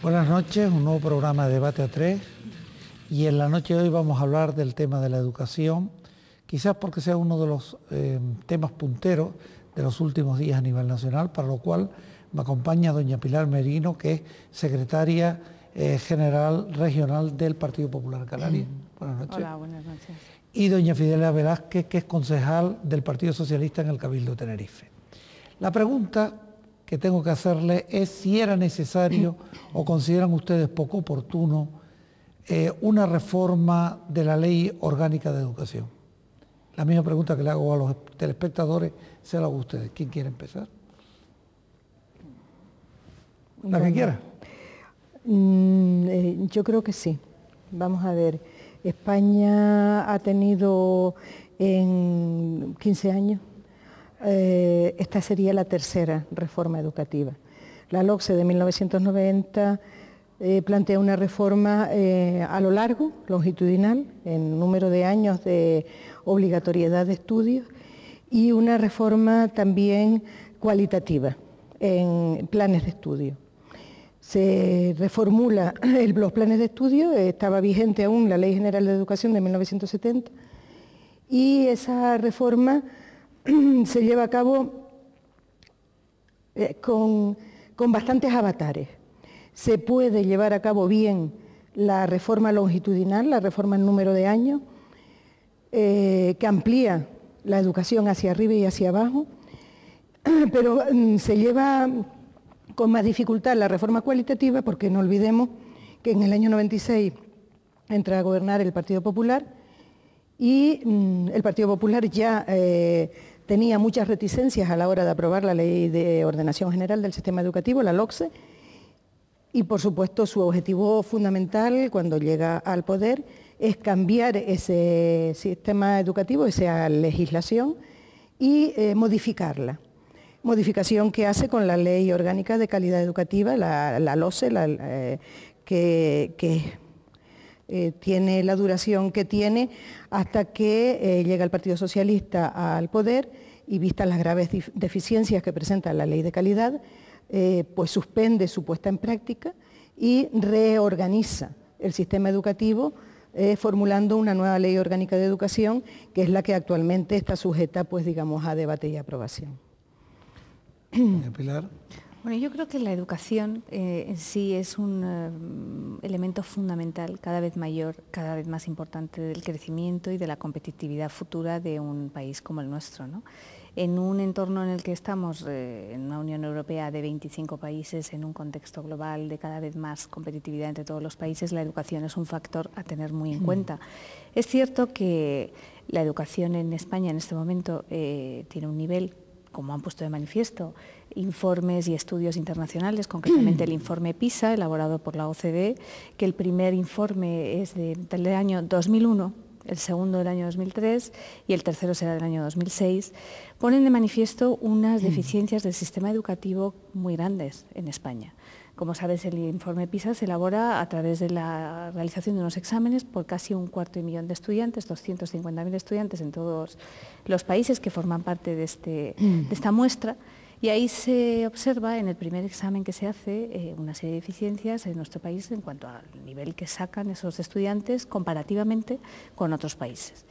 Buenas noches, un nuevo programa de Debate a Tres, y en la noche de hoy vamos a hablar del tema de la educación, quizás porque sea uno de los temas punteros de los últimos días a nivel nacional, para lo cual me acompaña doña Pilar Merino, que es secretaria general regional del Partido Popular Canario. Buenas noches. Hola, buenas noches. Y doña Fidelia Velázquez, que es concejal del Partido Socialista en el Cabildo de Tenerife. La pregunta que tengo que hacerle es si era necesario o consideran ustedes poco oportuno una reforma de la Ley Orgánica de Educación. La misma pregunta que le hago a los telespectadores se la hago a ustedes. ¿Quién quiere empezar? ¿La que quiera? Yo creo que sí. Vamos a ver. España ha tenido en 15 años, esta sería la tercera reforma educativa. La LOCSE de 1990 plantea una reforma a lo largo, longitudinal, en número de años de obligatoriedad de estudios, y una reforma también cualitativa en planes de estudio. Se reformula los planes de estudio, estaba vigente aún la Ley General de Educación de 1970, y esa reforma se lleva a cabo con bastantes avatares. Se puede llevar a cabo bien la reforma longitudinal, la reforma en número de años, que amplía la educación hacia arriba y hacia abajo, pero se lleva con más dificultad la reforma cualitativa, porque no olvidemos que en el año 96 entra a gobernar el Partido Popular, y el Partido Popular ya tenía muchas reticencias a la hora de aprobar la Ley de Ordenación General del Sistema Educativo, la LOCSE, y por supuesto su objetivo fundamental cuando llega al poder es cambiar ese sistema educativo, esa legislación, y modificarla. Modificación que hace con la Ley Orgánica de Calidad Educativa, la LOCSE, que tiene la duración que tiene hasta que llega el Partido Socialista al poder, y vistas las graves deficiencias que presenta la Ley de Calidad, pues suspende su puesta en práctica y reorganiza el sistema educativo, formulando una nueva Ley Orgánica de Educación, que es la que actualmente está sujeta, pues digamos, a debate y aprobación. Pilar. Bueno, yo creo que la educación en sí es un elemento fundamental, cada vez mayor, cada vez más importante del crecimiento y de la competitividad futura de un país como el nuestro, ¿no? En un entorno en el que estamos, en una Unión Europea de 25 países, en un contexto global de cada vez más competitividad entre todos los países, la educación es un factor a tener muy en cuenta. Es cierto que la educación en España en este momento tiene un nivel, como han puesto de manifiesto informes y estudios internacionales, concretamente el informe PISA, elaborado por la OCDE, que el primer informe es del año 2001, el segundo del año 2003 y el tercero será del año 2006, ponen de manifiesto unas deficiencias del sistema educativo muy grandes en España. Como sabes, el informe PISA se elabora a través de la realización de unos exámenes por casi 250.000 de estudiantes, 250.000 estudiantes en todos los países que forman parte de esta muestra, y ahí se observa en el primer examen que se hace una serie de deficiencias en nuestro país en cuanto al nivel que sacan esos estudiantes comparativamente con otros países.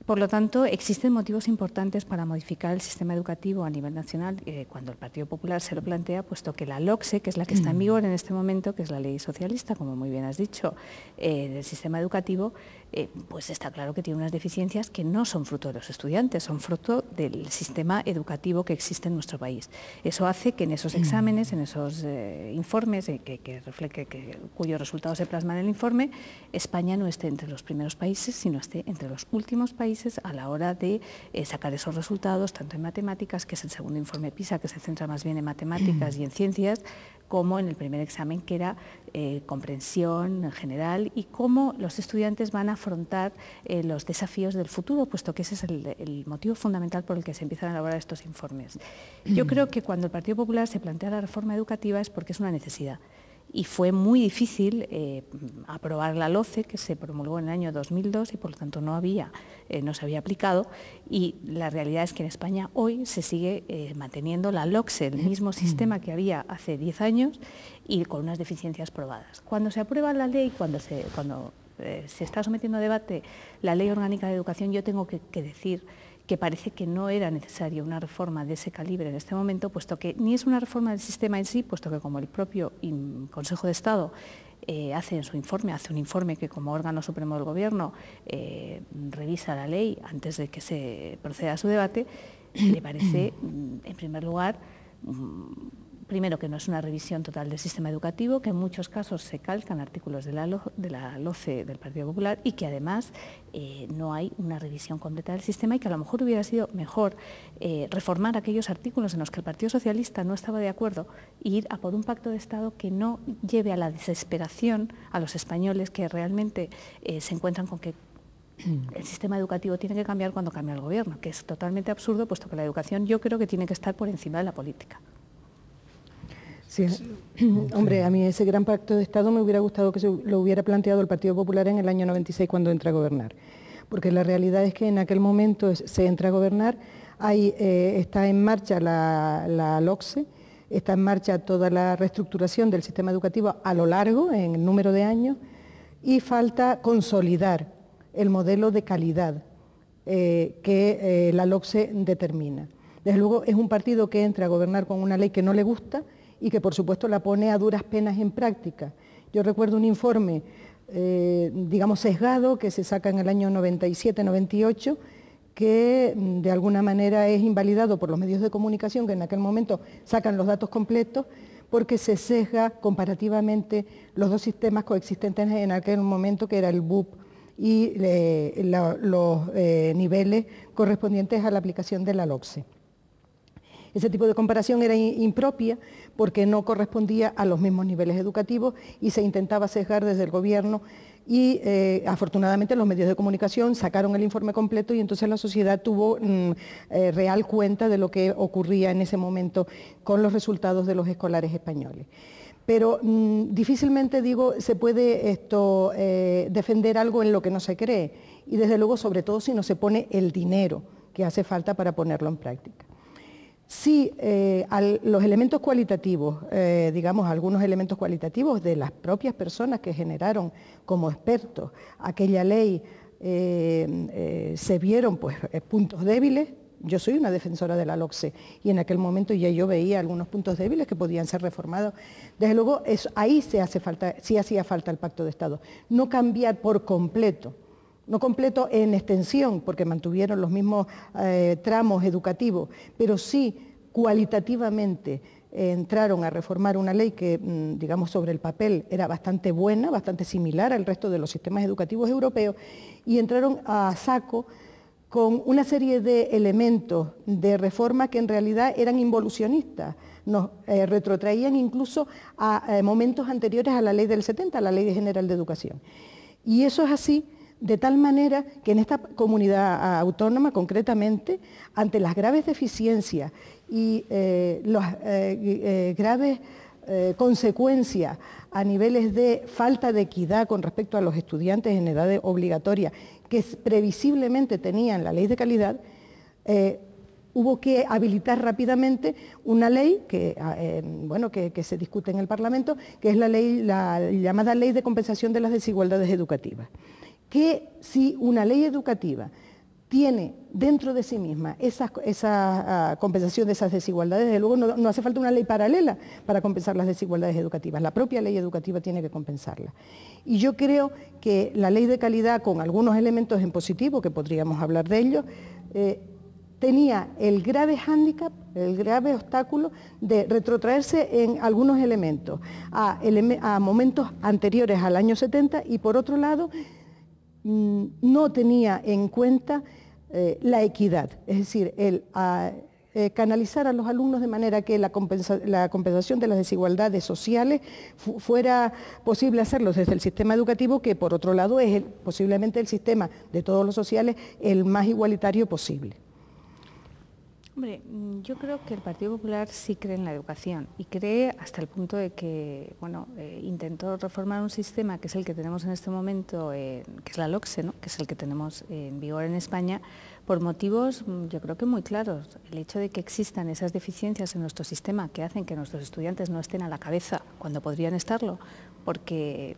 Por lo tanto, existen motivos importantes para modificar el sistema educativo a nivel nacional cuando el Partido Popular se lo plantea, puesto que la LOCSE, que es la que está en vigor en este momento, que es la ley socialista, como muy bien has dicho, del sistema educativo, pues está claro que tiene unas deficiencias que no son fruto de los estudiantes, son fruto del sistema educativo que existe en nuestro país. Eso hace que en esos exámenes, en esos informes cuyos resultados se plasman en el informe, España no esté entre los primeros países, sino esté entre los últimos países a la hora de sacar esos resultados, tanto en matemáticas, que es el segundo informe PISA, que se centra más bien en matemáticas y en ciencias, como en el primer examen, que era comprensión en general, y cómo los estudiantes van a afrontar los desafíos del futuro, puesto que ese es el motivo fundamental por el que se empiezan a elaborar estos informes. Yo creo que cuando el Partido Popular se plantea la reforma educativa es porque es una necesidad. y fue muy difícil aprobar la LOCE, que se promulgó en el año 2002 y por lo tanto no se había aplicado, y la realidad es que en España hoy se sigue manteniendo la LOCSE, el mismo sistema que había hace 10 años y con unas deficiencias probadas. Cuando se aprueba la ley, cuando se está sometiendo a debate la Ley Orgánica de Educación, yo tengo que decir que parece que no era necesaria una reforma de ese calibre en este momento, puesto que ni es una reforma del sistema en sí, puesto que como el propio Consejo de Estado hace un informe que como órgano supremo del Gobierno revisa la ley antes de que se proceda a su debate, le parece, en primer lugar, primero, que no es una revisión total del sistema educativo, que en muchos casos se calcan artículos de la LOCE del Partido Popular y que además no hay una revisión completa del sistema y que a lo mejor hubiera sido mejor reformar aquellos artículos en los que el Partido Socialista no estaba de acuerdo e ir a por un pacto de Estado que no lleve a la desesperación a los españoles que realmente se encuentran con que el sistema educativo tiene que cambiar cuando cambia el Gobierno, que es totalmente absurdo, puesto que la educación yo creo que tiene que estar por encima de la política. Sí, hombre, a mí ese gran pacto de Estado me hubiera gustado que lo hubiera planteado el Partido Popular en el año 96 cuando entra a gobernar, porque la realidad es que en aquel momento se entra a gobernar, está en marcha la LOCSE, está en marcha toda la reestructuración del sistema educativo a lo largo, en el número de años, y falta consolidar el modelo de calidad que la LOCSE determina. Desde luego es un partido que entra a gobernar con una ley que no le gusta y que por supuesto la pone a duras penas en práctica. Yo recuerdo un informe, digamos sesgado, que se saca en el año 97-98, que de alguna manera es invalidado por los medios de comunicación, que en aquel momento sacan los datos completos, porque se sesga comparativamente los dos sistemas coexistentes en aquel momento, que era el BUP y los niveles correspondientes a la aplicación de la LOCSE. Ese tipo de comparación era impropia porque no correspondía a los mismos niveles educativos y se intentaba sesgar desde el Gobierno y afortunadamente los medios de comunicación sacaron el informe completo y entonces la sociedad tuvo real cuenta de lo que ocurría en ese momento con los resultados de los escolares españoles. Pero difícilmente, digo, se puede defender algo en lo que no se cree y desde luego sobre todo si no se pone el dinero que hace falta para ponerlo en práctica. Sí, los elementos cualitativos, digamos algunos elementos cualitativos de las propias personas que generaron como expertos aquella ley, se vieron pues puntos débiles. Yo soy una defensora de la LOCSE y en aquel momento ya yo veía algunos puntos débiles que podían ser reformados. Desde luego, ahí sí hacía falta el Pacto de Estado, no cambiar por completo. No completo en extensión, porque mantuvieron los mismos tramos educativos, pero sí cualitativamente entraron a reformar una ley que, digamos, sobre el papel era bastante buena, bastante similar al resto de los sistemas educativos europeos, y entraron a saco con una serie de elementos de reforma que en realidad eran involucionistas, nos retrotraían incluso a momentos anteriores a la ley del 70, a la Ley General de Educación. Y eso es así, de tal manera que en esta comunidad autónoma, concretamente, ante las graves deficiencias y las graves consecuencias a niveles de falta de equidad con respecto a los estudiantes en edad obligatoria, que previsiblemente tenían la ley de calidad, hubo que habilitar rápidamente una ley que se discute en el Parlamento, que es la llamada Ley de Compensación de las Desigualdades Educativas. Que si una ley educativa tiene dentro de sí misma esa compensación de esas desigualdades, desde luego no hace falta una ley paralela para compensar las desigualdades educativas, la propia ley educativa tiene que compensarlas. Y yo creo que la ley de calidad, con algunos elementos en positivo, que podríamos hablar de ellos, tenía el grave hándicap, el grave obstáculo de retrotraerse en algunos elementos a momentos anteriores al año 70 y por otro lado no tenía en cuenta la equidad, es decir, el canalizar a los alumnos de manera que la compensación de las desigualdades sociales fuera posible hacerlo desde el sistema educativo, que por otro lado es posiblemente el sistema de todos los sociales el más igualitario posible. Hombre, yo creo que el Partido Popular sí cree en la educación y cree hasta el punto de que, bueno, intentó reformar un sistema que es el que tenemos en este momento, que es la LOCSE, ¿no?, que es el que tenemos en vigor en España, por motivos yo creo que muy claros. El hecho de que existan esas deficiencias en nuestro sistema que hacen que nuestros estudiantes no estén a la cabeza cuando podrían estarlo, porque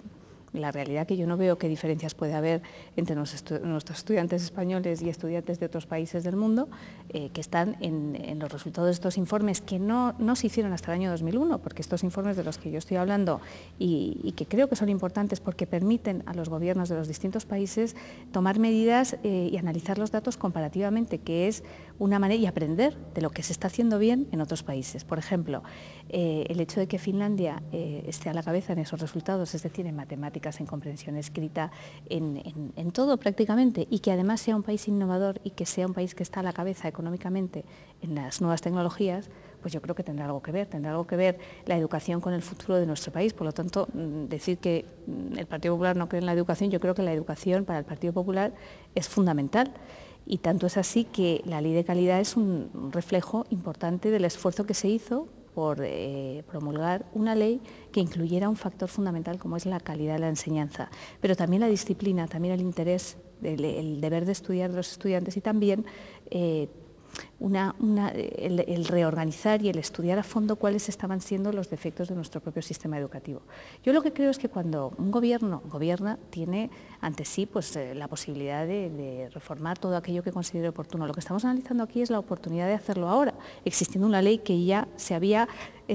la realidad que yo no veo qué diferencias puede haber entre nuestros estudiantes españoles y estudiantes de otros países del mundo que están en los resultados de estos informes que no se hicieron hasta el año 2001, porque estos informes de los que yo estoy hablando y que creo que son importantes porque permiten a los gobiernos de los distintos países tomar medidas y analizar los datos comparativamente, que es una manera, y aprender de lo que se está haciendo bien en otros países. Por ejemplo, el hecho de que Finlandia esté a la cabeza en esos resultados, es decir, en matemáticas, en comprensión escrita, en todo prácticamente, y que además sea un país innovador y que sea un país que está a la cabeza económicamente en las nuevas tecnologías, pues yo creo que tendrá algo que ver la educación con el futuro de nuestro país. Por lo tanto, decir que el Partido Popular no cree en la educación, yo creo que la educación para el Partido Popular es fundamental. Y tanto es así que la Ley de Calidad es un reflejo importante del esfuerzo que se hizo por promulgar una ley que incluyera un factor fundamental como es la calidad de la enseñanza, pero también la disciplina, también el interés, el deber de estudiar de los estudiantes y también el reorganizar y el estudiar a fondo cuáles estaban siendo los defectos de nuestro propio sistema educativo. Yo lo que creo es que cuando un gobierno gobierna, tiene ante sí pues, la posibilidad de reformar todo aquello que considere oportuno. Lo que estamos analizando aquí es la oportunidad de hacerlo ahora, existiendo una ley que ya se había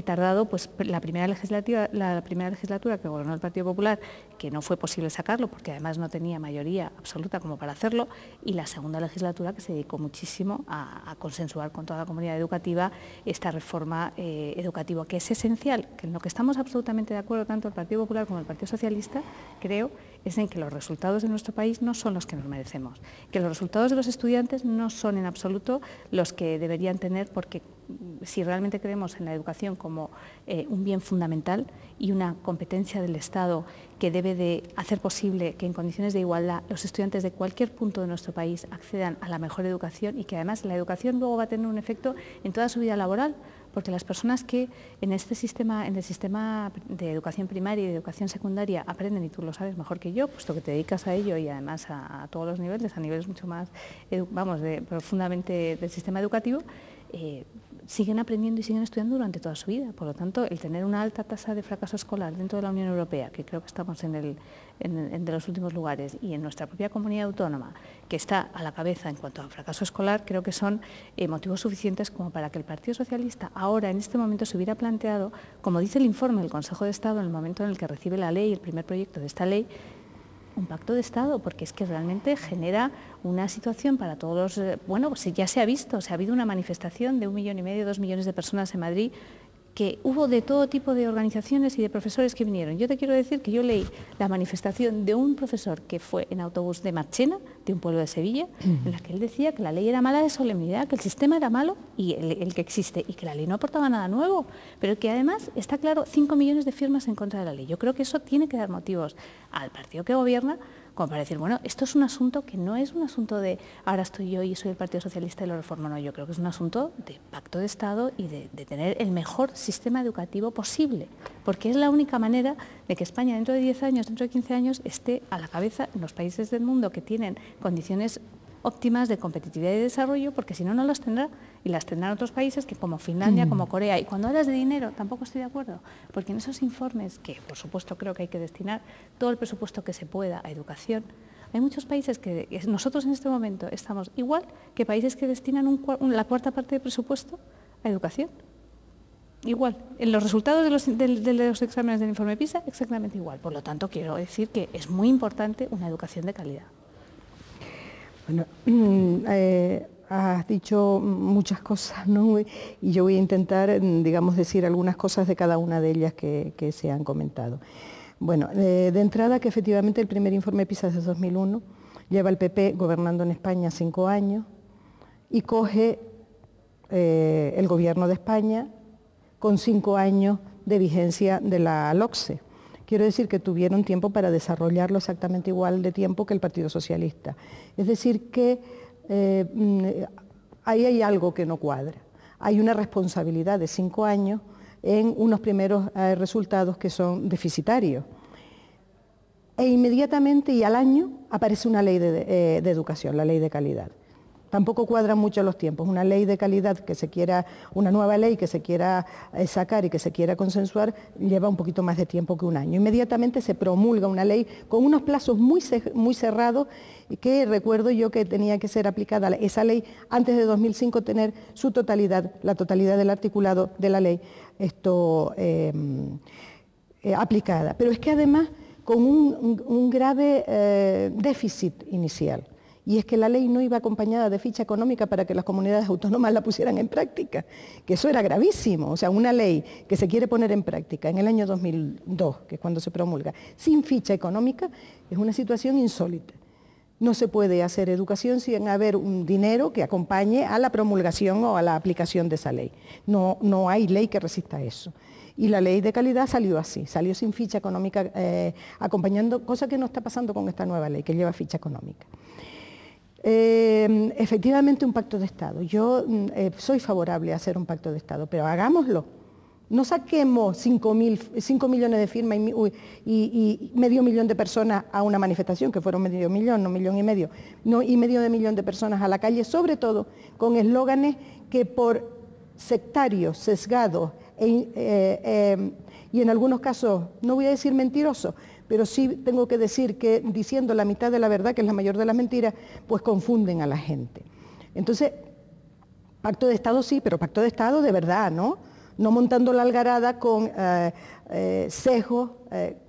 tardado, pues la primera legislatura que gobernó el Partido Popular, que no fue posible sacarlo porque además no tenía mayoría absoluta como para hacerlo, y la segunda legislatura que se dedicó muchísimo a consensuar con toda la comunidad educativa esta reforma educativa, que es esencial, que en lo que estamos absolutamente de acuerdo tanto el Partido Popular como el Partido Socialista, creo, es en que los resultados de nuestro país no son los que nos merecemos, que los resultados de los estudiantes no son en absoluto los que deberían tener, porque si realmente creemos en la educación como un bien fundamental y una competencia del Estado que debe de hacer posible que en condiciones de igualdad los estudiantes de cualquier punto de nuestro país accedan a la mejor educación y que además la educación luego va a tener un efecto en toda su vida laboral, porque las personas que en este sistema, en el sistema de educación primaria y de educación secundaria aprenden, y tú lo sabes mejor que yo, puesto que te dedicas a ello y además a todos los niveles, a niveles mucho más, profundamente del sistema educativo, siguen aprendiendo y siguen estudiando durante toda su vida. Por lo tanto, el tener una alta tasa de fracaso escolar dentro de la Unión Europea, que creo que estamos de los últimos lugares, y en nuestra propia comunidad autónoma, que está a la cabeza en cuanto a fracaso escolar, creo que son motivos suficientes como para que el Partido Socialista ahora, en este momento, se hubiera planteado, como dice el informe del Consejo de Estado en el momento en el que recibe la ley, el primer proyecto de esta ley, un pacto de Estado, porque es que realmente genera una situación para todos los... Bueno, pues ya se ha visto, ha habido una manifestación de 1,5 millones, 2 millones de personas en Madrid, que hubo de todo tipo de organizaciones y de profesores que vinieron. Yo te quiero decir que yo leí la manifestación de un profesor que fue en autobús de Marchena, de un pueblo de Sevilla, en la que él decía que la ley era mala de solemnidad, que el sistema era malo y el que existe, y que la ley no aportaba nada nuevo, pero que además, está claro, 5 millones de firmas en contra de la ley. Yo creo que eso tiene que dar motivos al partido que gobierna como para decir, bueno, esto es un asunto que no es un asunto de ahora estoy yo y soy el Partido Socialista y lo reformo. No, yo creo que es un asunto de pacto de Estado y de tener el mejor sistema educativo posible, porque es la única manera de que España dentro de 10 años, dentro de 15 años, esté a la cabeza en los países del mundo que tienen condiciones óptimas de competitividad y desarrollo, porque si no, no las tendrá, y las tendrán otros países que como Finlandia, como Corea. Y cuando hablas de dinero, tampoco estoy de acuerdo, porque en esos informes, que por supuesto creo que hay que destinar todo el presupuesto que se pueda a educación, hay muchos países que nosotros en este momento estamos igual que países que destinan la cuarta parte del presupuesto a educación. Igual, en los resultados de los exámenes del informe PISA, exactamente igual. Por lo tanto, quiero decir que es muy importante una educación de calidad. Bueno, has dicho muchas cosas, ¿no? Y yo voy a intentar, digamos, decir algunas cosas de cada una de ellas que se han comentado. Bueno, de entrada que efectivamente el primer informe PISA es de 2001, lleva el PP gobernando en España 5 años y coge el gobierno de España con 5 años de vigencia de la LOCSE. Quiero decir que tuvieron tiempo para desarrollarlo exactamente igual de tiempo que el Partido Socialista. Es decir, que ahí hay algo que no cuadra. Hay una responsabilidad de 5 años en unos primeros resultados que son deficitarios. E inmediatamente y al año aparece una ley de educación, la ley de calidad. Tampoco cuadran mucho los tiempos. Una ley de calidad que se quiera, una nueva ley que se quiera sacar y que se quiera consensuar, lleva un poquito más de tiempo que un año. Inmediatamente se promulga una ley con unos plazos muy cerrados, que recuerdo yo que tenía que ser aplicada esa ley antes de 2005, tener su totalidad, la totalidad del articulado de la ley aplicada. Pero es que además con un grave déficit inicial. Y es que la ley no iba acompañada de ficha económica para que las comunidades autónomas la pusieran en práctica, que eso era gravísimo. O sea, una ley que se quiere poner en práctica en el año 2002, que es cuando se promulga, sin ficha económica, es una situación insólita. No se puede hacer educación sin haber un dinero que acompañe a la promulgación o a la aplicación de esa ley. No hay ley que resista eso. Y la ley de calidad salió así, salió sin ficha económica acompañando, cosa que no está pasando con esta nueva ley, que lleva ficha económica. Efectivamente un pacto de Estado. Yo soy favorable a hacer un pacto de Estado, pero hagámoslo. No saquemos 5 millones de firmas y medio millón de personas a una manifestación, que fueron medio millón, no 1,5 millones, y medio de millón de personas a la calle, sobre todo con eslóganes que por sectarios, sesgados y en algunos casos, no voy a decir mentirosos, pero sí tengo que decir que diciendo la mitad de la verdad, que es la mayor de las mentiras, pues confunden a la gente. Entonces, pacto de Estado sí, pero pacto de Estado de verdad, ¿no? No montando la algarada con sesgos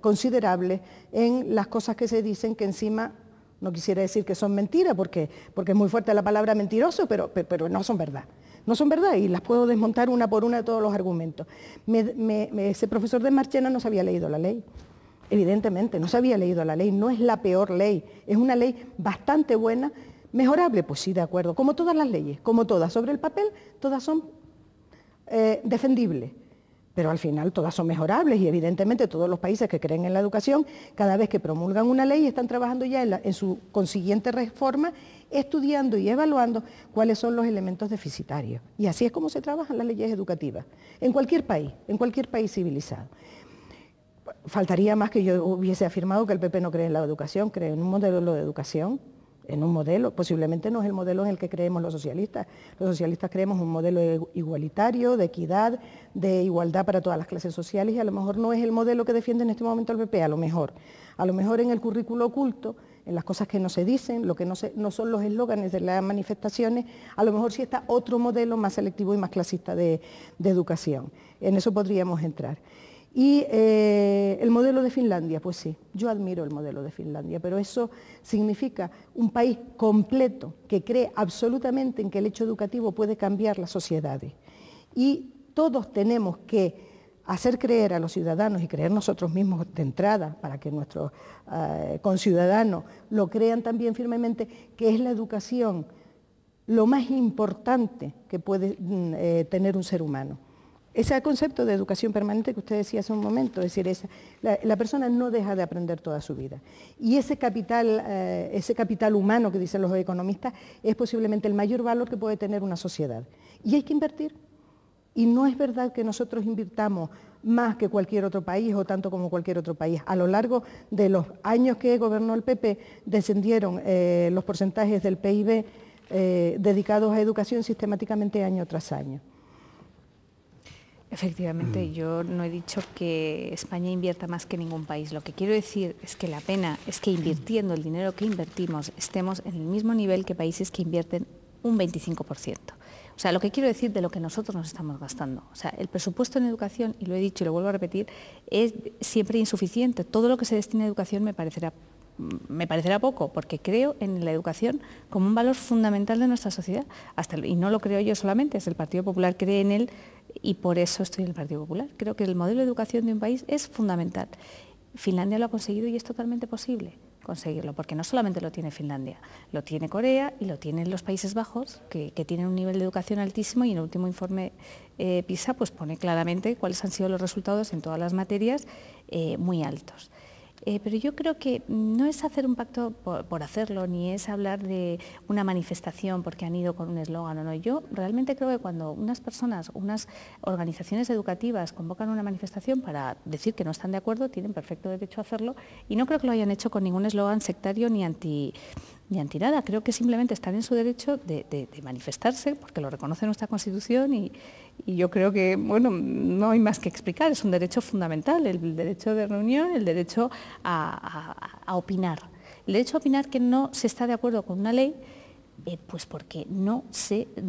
considerables en las cosas que se dicen, que encima, no quisiera decir que son mentiras, porque es muy fuerte la palabra mentiroso, pero no son verdad. No son verdad y las puedo desmontar una por una de todos los argumentos. Ese profesor de Marchena no se había leído la ley. Evidentemente, no se había leído la ley, no es la peor ley, es una ley bastante buena, mejorable, pues sí, de acuerdo, como todas las leyes, como todas, sobre el papel, todas son defendibles, pero al final todas son mejorables y evidentemente todos los países que creen en la educación, cada vez que promulgan una ley, están trabajando ya en su consiguiente reforma, estudiando y evaluando cuáles son los elementos deficitarios. Y así es como se trabajan las leyes educativas, en cualquier país civilizado. Faltaría más que yo hubiese afirmado que el PP no cree en la educación, cree en un modelo de educación, en un modelo, posiblemente no es el modelo en el que creemos los socialistas. Los socialistas creemos un modelo igualitario, de equidad, de igualdad para todas las clases sociales y a lo mejor no es el modelo que defiende en este momento el PP, a lo mejor en el currículo oculto, en las cosas que no se dicen, lo que no son los eslóganes de las manifestaciones, a lo mejor sí está otro modelo más selectivo y más clasista de educación. En eso podríamos entrar. Y el modelo de Finlandia, pues sí, yo admiro el modelo de Finlandia, pero eso significa un país completo que cree absolutamente en que el hecho educativo puede cambiar las sociedades. Y todos tenemos que hacer creer a los ciudadanos y creer nosotros mismos de entrada, para que nuestros conciudadanos lo crean también firmemente, que es la educación lo más importante que puede tener un ser humano. Ese concepto de educación permanente que usted decía hace un momento, es decir, la persona no deja de aprender toda su vida. Y ese capital humano que dicen los economistas es posiblemente el mayor valor que puede tener una sociedad. Y hay que invertir. Y no es verdad que nosotros invirtamos más que cualquier otro país o tanto como cualquier otro país. A lo largo de los años que gobernó el PP descendieron los porcentajes del PIB dedicados a educación sistemáticamente año tras año. Efectivamente, yo no he dicho que España invierta más que ningún país. Lo que quiero decir es que la pena es que invirtiendo el dinero que invertimos estemos en el mismo nivel que países que invierten un 25%. O sea, lo que quiero decir de lo que nosotros nos estamos gastando. O sea, el presupuesto en educación, y lo he dicho y lo vuelvo a repetir, es siempre insuficiente. Todo lo que se destina a educación me parecerá poco, porque creo en la educación como un valor fundamental de nuestra sociedad. Y no lo creo yo solamente, el Partido Popular cree en él y por eso estoy en el Partido Popular. Creo que el modelo de educación de un país es fundamental. Finlandia lo ha conseguido y es totalmente posible conseguirlo, porque no solamente lo tiene Finlandia, lo tiene Corea y lo tienen los Países Bajos, que tienen un nivel de educación altísimo, y en el último informe PISA pues pone claramente cuáles han sido los resultados en todas las materias muy altos. Pero yo creo que no es hacer un pacto por hacerlo, ni es hablar de una manifestación porque han ido con un eslogan o no. Yo realmente creo que cuando unas personas, unas organizaciones educativas convocan una manifestación para decir que no están de acuerdo, tienen perfecto derecho a hacerlo, y no creo que lo hayan hecho con ningún eslogan sectario ni anti nada. Creo que simplemente están en su derecho de manifestarse, porque lo reconoce nuestra Constitución, y yo creo que, bueno, no hay más que explicar, es un derecho fundamental, el derecho de reunión, el derecho a opinar. El derecho a opinar que no se está de acuerdo con una ley, pues porque no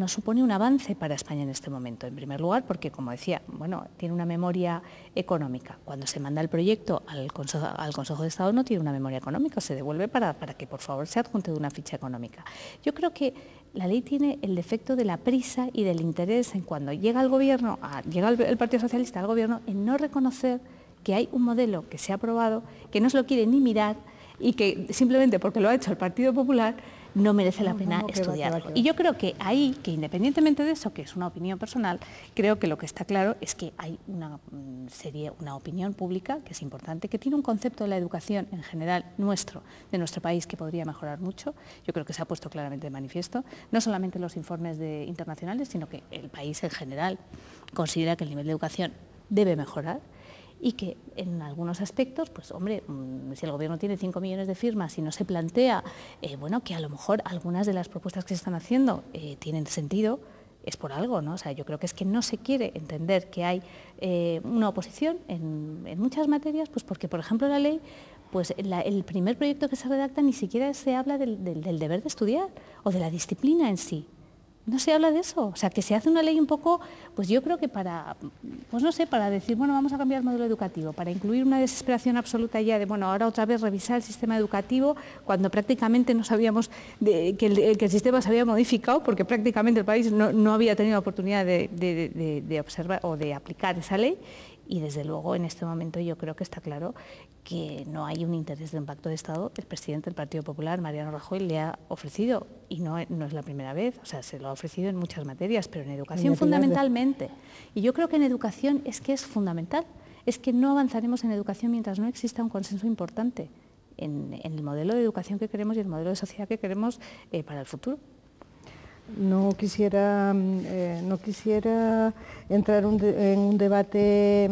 supone un avance para España en este momento. En primer lugar, porque, como decía, bueno, tiene una memoria económica. Cuando se manda el proyecto al Consejo de Estado no tiene una memoria económica, se devuelve para que por favor se adjunte de una ficha económica. Yo creo que la ley tiene el defecto de la prisa y del interés en cuando llega el Gobierno, llega el Partido Socialista al Gobierno, en no reconocer que hay un modelo que se ha aprobado, que no se lo quiere ni mirar y que simplemente porque lo ha hecho el Partido Popular no merece la pena estudiarlo. Y yo creo que ahí, que independientemente de eso, que es una opinión personal, creo que lo que está claro es que hay una opinión pública que es importante, que tiene un concepto de la educación en general de nuestro país, que podría mejorar mucho. Yo creo que se ha puesto claramente de manifiesto, no solamente los informes internacionales, sino que el país en general considera que el nivel de educación debe mejorar, y que en algunos aspectos, pues hombre, si el Gobierno tiene 5 millones de firmas y no se plantea, bueno, que a lo mejor algunas de las propuestas que se están haciendo tienen sentido, es por algo, ¿no? O sea, yo creo que es que no se quiere entender que hay una oposición en muchas materias, pues porque, por ejemplo, la ley, pues el primer proyecto que se redacta ni siquiera se habla del deber de estudiar o de la disciplina en sí. No se habla de eso, o sea, que se hace una ley un poco, pues yo creo que para decir, bueno, vamos a cambiar el modelo educativo, para incluir una desesperación absoluta ya de, bueno, ahora otra vez revisar el sistema educativo, cuando prácticamente no sabíamos que el sistema se había modificado, porque prácticamente el país no había tenido la oportunidad de observar o de aplicar esa ley. Y desde luego en este momento yo creo que está claro que no hay un interés de un pacto de Estado. El presidente del Partido Popular, Mariano Rajoy, le ha ofrecido, y no es la primera vez, o sea, se lo ha ofrecido en muchas materias, pero en educación fundamentalmente. Y yo creo que en educación es que es fundamental, es que no avanzaremos en educación mientras no exista un consenso importante en el modelo de educación que queremos y el modelo de sociedad que queremos para el futuro. No quisiera entrar en un debate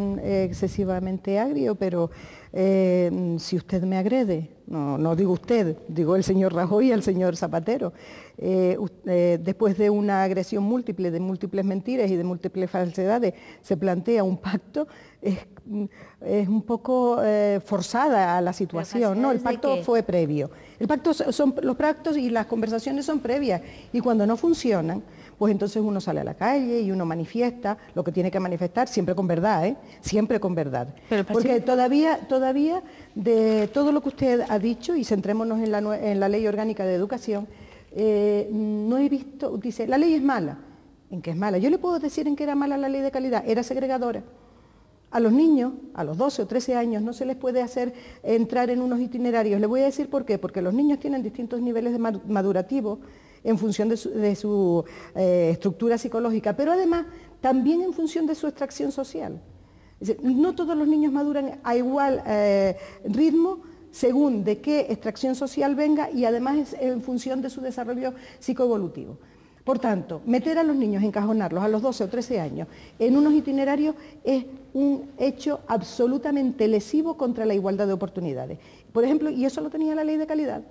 excesivamente agrio, pero si usted me agrede, no digo usted, digo el señor Rajoy y el señor Zapatero, después de una agresión múltiple, de múltiples mentiras y de múltiples falsedades, se plantea un pacto, es un poco forzada a la situación, ¿no? El pacto fue previo. Los pactos y las conversaciones son previas, y cuando no funcionan, pues entonces uno sale a la calle y uno manifiesta lo que tiene que manifestar, siempre con verdad, ¿eh? Siempre con verdad. Porque todavía de todo lo que usted ha dicho, y centrémonos en la Ley Orgánica de Educación, no he visto, dice, la ley es mala. ¿En qué es mala? Yo le puedo decir en qué era mala la ley de calidad, era segregadora. A los niños, a los 12 o 13 años, no se les puede hacer entrar en unos itinerarios. Le voy a decir por qué, porque los niños tienen distintos niveles de madurativos en función de su estructura psicológica, pero además también en función de su extracción social. Es decir, no todos los niños maduran a igual ritmo según de qué extracción social venga, y además es en función de su desarrollo psicoevolutivo. Por tanto, meter a los niños, encajonarlos a los 12 o 13 años en unos itinerarios es un hecho absolutamente lesivo contra la igualdad de oportunidades. Por ejemplo, y eso lo tenía la Ley de Calidad,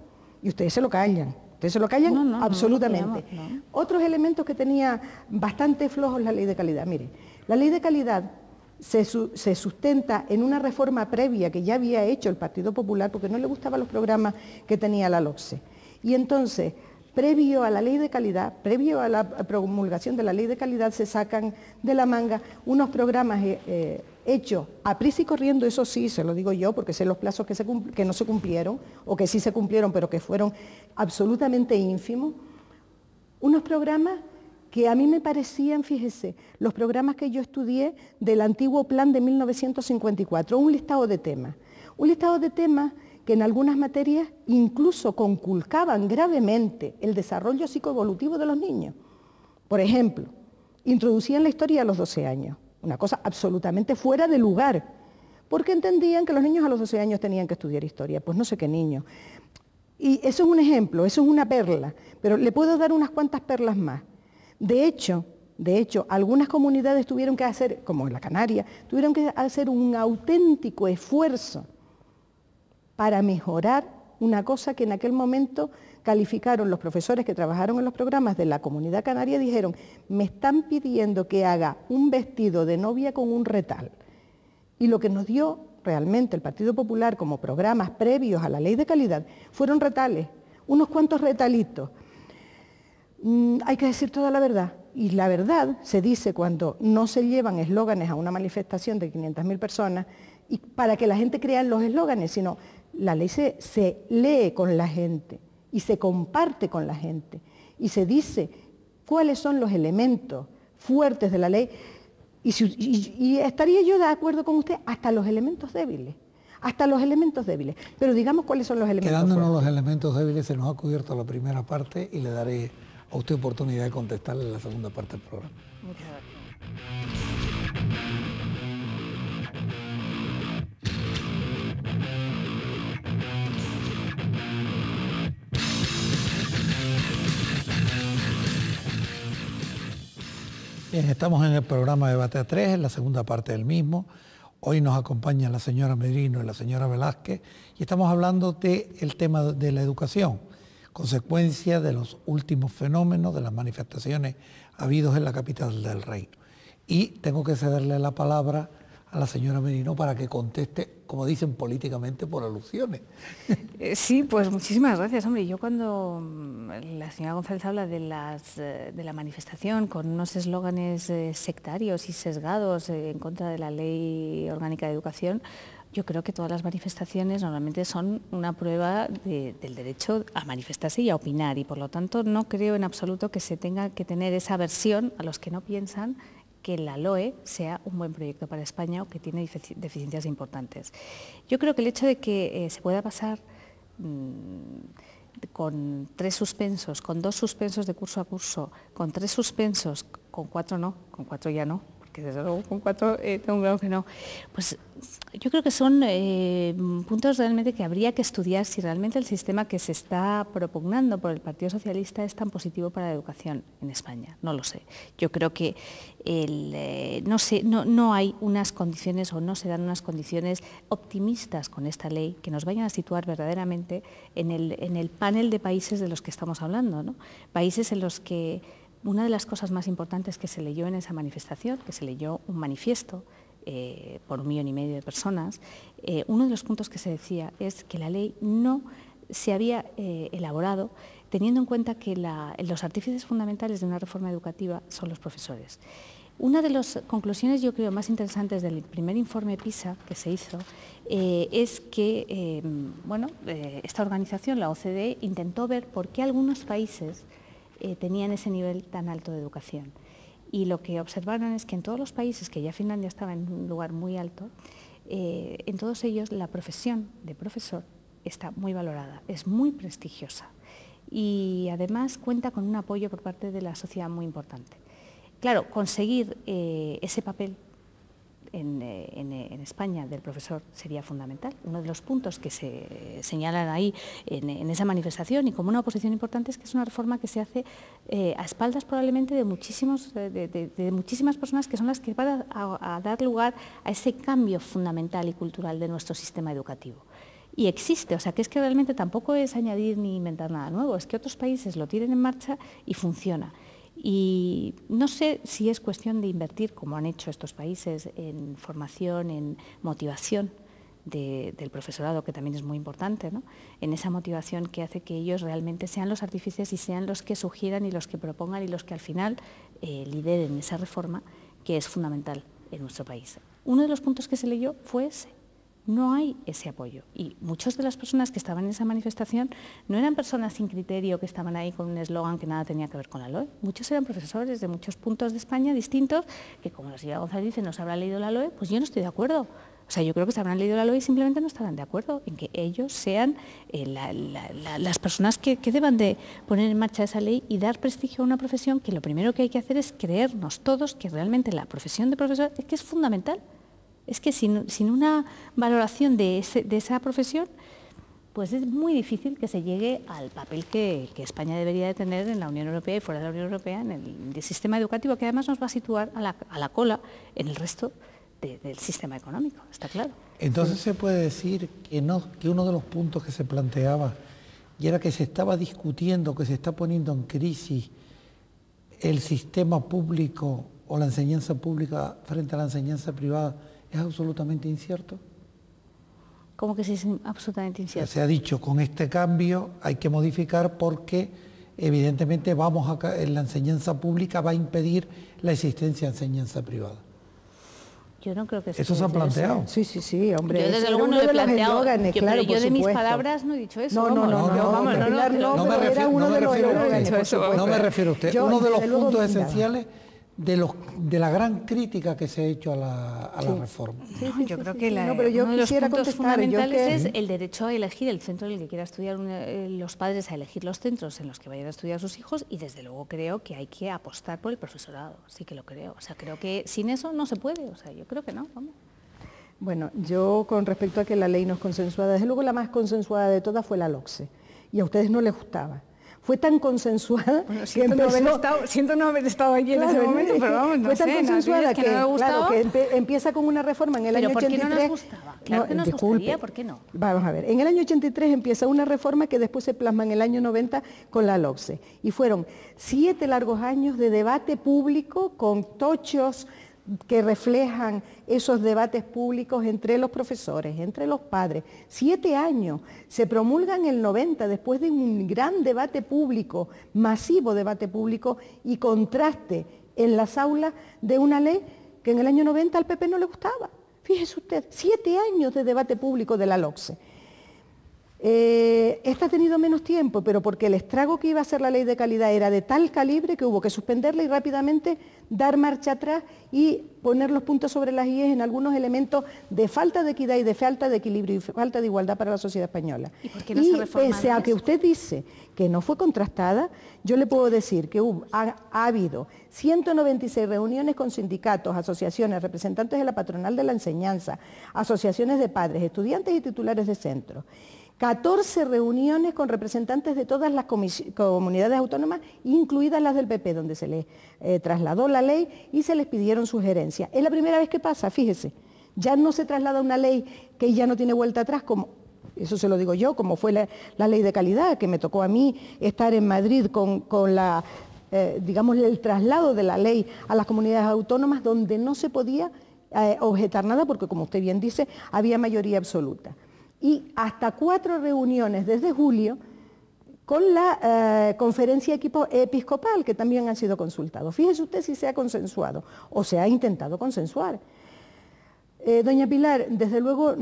y ustedes se lo callan. Ustedes se lo callan absolutamente. No. Otros elementos que tenía bastante flojos la Ley de Calidad. Mire, la Ley de Calidad se sustenta en una reforma previa que ya había hecho el Partido Popular, porque no le gustaban los programas que tenía la LOCSE. Y entonces, previo a la Ley de Calidad, previo a la promulgación de la Ley de Calidad, se sacan de la manga unos programas hechos a prisa y corriendo, eso sí, se lo digo yo, porque sé los plazos que no se cumplieron, o que sí se cumplieron, pero que fueron absolutamente ínfimos. Unos programas que a mí me parecían, fíjese, los programas que yo estudié del antiguo plan de 1954, un listado de temas que en algunas materias incluso conculcaban gravemente el desarrollo psicoevolutivo de los niños. Por ejemplo, introducían la historia a los 12 años, una cosa absolutamente fuera de lugar, porque entendían que los niños a los 12 años tenían que estudiar historia. Pues no sé qué niño. Y eso es un ejemplo, eso es una perla, pero le puedo dar unas cuantas perlas más. De hecho, algunas comunidades tuvieron que hacer, como en la Canaria, tuvieron que hacer un auténtico esfuerzo para mejorar una cosa que en aquel momento calificaron los profesores que trabajaron en los programas de la Comunidad Canaria, dijeron, me están pidiendo que haga un vestido de novia con un retal. Y lo que nos dio realmente el Partido Popular como programas previos a la ley de calidad fueron retales, unos cuantos retalitos. Hay que decir toda la verdad. Y la verdad se dice cuando no se llevan eslóganes a una manifestación de 500.000 personas y para que la gente crea en los eslóganes, sino la ley se lee con la gente y se comparte con la gente y se dice cuáles son los elementos fuertes de la ley y estaría yo de acuerdo con usted hasta los elementos débiles. Hasta los elementos débiles. Pero digamos cuáles son los elementos Quedándonos fuertes. los elementos débiles, se nos ha cubierto la primera parte y le daré a usted oportunidad de contestarle en la segunda parte del programa. Muchas gracias. Bien, estamos en el programa Debate a 3, en la segunda parte del mismo. Hoy nos acompañan la señora Merino y la señora Velázquez y estamos hablando del tema de la educación, consecuencia de los últimos fenómenos, de las manifestaciones habidos en la capital del reino. Y tengo que cederle la palabra a la señora Merino para que conteste, como dicen políticamente, por alusiones. Sí, pues muchísimas gracias, hombre. Yo cuando la señora González habla de la manifestación con unos eslóganes sectarios y sesgados en contra de la Ley Orgánica de Educación, yo creo que todas las manifestaciones normalmente son una prueba del derecho a manifestarse y a opinar y por lo tanto no creo en absoluto que se tenga que tener esa aversión a los que no piensan que la LOE sea un buen proyecto para España o que tiene deficiencias importantes. Yo creo que el hecho de que se pueda pasar con 3 suspensos, con 2 suspensos de curso a curso, con 3 suspensos, con 4 no, con 4 ya no, porque desde luego con 4 tengo claro que no, pues yo creo que son puntos realmente que habría que estudiar si realmente el sistema que se está propugnando por el Partido Socialista es tan positivo para la educación en España. No lo sé. Yo creo que no hay unas condiciones o no se dan unas condiciones optimistas con esta ley que nos vayan a situar verdaderamente en el panel de países de los que estamos hablando, ¿no? Países en los que una de las cosas más importantes que se leyó en esa manifestación, que se leyó un manifiesto por 1,5 millones de personas, uno de los puntos que se decía es que la ley no se había elaborado teniendo en cuenta que los artífices fundamentales de una reforma educativa son los profesores. Una de las conclusiones, yo creo, más interesantes del primer informe PISA que se hizo es que esta organización, la OCDE, intentó ver por qué algunos países tenían ese nivel tan alto de educación. Y lo que observaron es que en todos los países, que ya Finlandia estaba en un lugar muy alto, en todos ellos la profesión de profesor está muy valorada, es muy prestigiosa y además cuenta con un apoyo por parte de la sociedad muy importante. Claro, conseguir ese papel en España del profesor sería fundamental. Uno de los puntos que se señalan ahí en esa manifestación y como una oposición importante es que es una reforma que se hace a espaldas probablemente de muchísimas personas que son las que van a dar lugar a ese cambio fundamental y cultural de nuestro sistema educativo. Y existe, o sea que es que realmente tampoco es añadir ni inventar nada nuevo, es que otros países lo tienen en marcha y funciona. Y no sé si es cuestión de invertir, como han hecho estos países, en formación, en motivación del profesorado, que también es muy importante, ¿no? En esa motivación que hace que ellos realmente sean los artífices y sean los que sugieran y los que propongan y los que al final lideren esa reforma que es fundamental en nuestro país. Uno de los puntos que se leyó fue ese. No hay ese apoyo y muchas de las personas que estaban en esa manifestación no eran personas sin criterio que estaban ahí con un eslogan que nada tenía que ver con la LOE. Muchos eran profesores de muchos puntos de España distintos que, como la señora González dice, no se habrá leído la LOE, pues yo no estoy de acuerdo. O sea, yo creo que se habrán leído la LOE y simplemente no estarán de acuerdo en que ellos sean las personas que deban de poner en marcha esa ley y dar prestigio a una profesión que lo primero que hay que hacer es creernos todos que realmente la profesión de profesor es que es fundamental. Es que sin una valoración de esa profesión, pues es muy difícil que se llegue al papel que España debería de tener en la Unión Europea y fuera de la Unión Europea, en el sistema educativo, que además nos va a situar a la cola en el resto del sistema económico, está claro. Entonces se puede decir que uno de los puntos que se planteaba, y era que se estaba discutiendo, que se está poniendo en crisis el sistema público o la enseñanza pública frente a la enseñanza privada, es absolutamente incierto. ¿Cómo que sí es absolutamente incierto? Se ha dicho, con este cambio hay que modificar porque evidentemente la enseñanza pública va a impedir la existencia de enseñanza privada. Yo no creo que eso se ha planteado. Sí, hombre. Yo desde luego no lo he planteado. Pero yo de mis palabras no he dicho eso. No me refiero a usted. Uno de los puntos esenciales de la gran crítica que se ha hecho a la reforma. Yo creo que uno de los puntos fundamentales es el derecho a elegir el centro en el que quiera estudiar los padres, a elegir los centros en los que vayan a estudiar sus hijos, y desde luego creo que hay que apostar por el profesorado, sí que lo creo. O sea, creo que sin eso no se puede, o sea, yo creo que no, vamos. Bueno, yo con respecto a que la ley no es consensuada, desde luego la más consensuada de todas fue la LOCSE, y a ustedes no les gustaba. Fue tan consensuada que empezó... Siento no haber estado allí en ese momento, pero vamos, no sé. Fue tan consensuada que, no me gustaba. Claro, que empieza con una reforma en el año 83... ¿Pero por qué no nos gustaba? Claro que nos gustaría, ¿por qué no? Vamos a ver, en el año 83 empieza una reforma que después se plasma en el año 90 con la LOCSE. Y fueron 7 largos años de debate público con tochos que reflejan esos debates públicos entre los profesores, entre los padres. 7 años. Se promulga en el 90 después de un gran debate público, masivo debate público y contraste en las aulas de una ley que en el año 90 al PP no le gustaba. Fíjese usted, 7 años de debate público de la LOCSE. Esta ha tenido menos tiempo, pero porque el estrago que iba a hacer la ley de calidad era de tal calibre que hubo que suspenderla y rápidamente dar marcha atrás y poner los puntos sobre las IES en algunos elementos de falta de equidad y de falta de equilibrio y falta de igualdad para la sociedad española. ¿Y por qué no se reforma pese a que usted dice que no fue contrastada, yo le puedo decir que ha habido 196 reuniones con sindicatos, asociaciones, representantes de la patronal de la enseñanza, asociaciones de padres, estudiantes y titulares de centros. 14 reuniones con representantes de todas las comunidades autónomas, incluidas las del PP, donde se les trasladó la ley y se les pidieron sugerencias. Es la primera vez que pasa, fíjese, ya no se traslada una ley que ya no tiene vuelta atrás, como, eso se lo digo yo, como fue la ley de calidad, que me tocó a mí estar en Madrid con digamos, el traslado de la ley a las comunidades autónomas, donde no se podía objetar nada, porque como usted bien dice, había mayoría absoluta. Y hasta 4 reuniones desde julio con la conferencia episcopal, que también han sido consultados. Fíjese usted si se ha consensuado o se ha intentado consensuar. Doña Pilar, desde luego,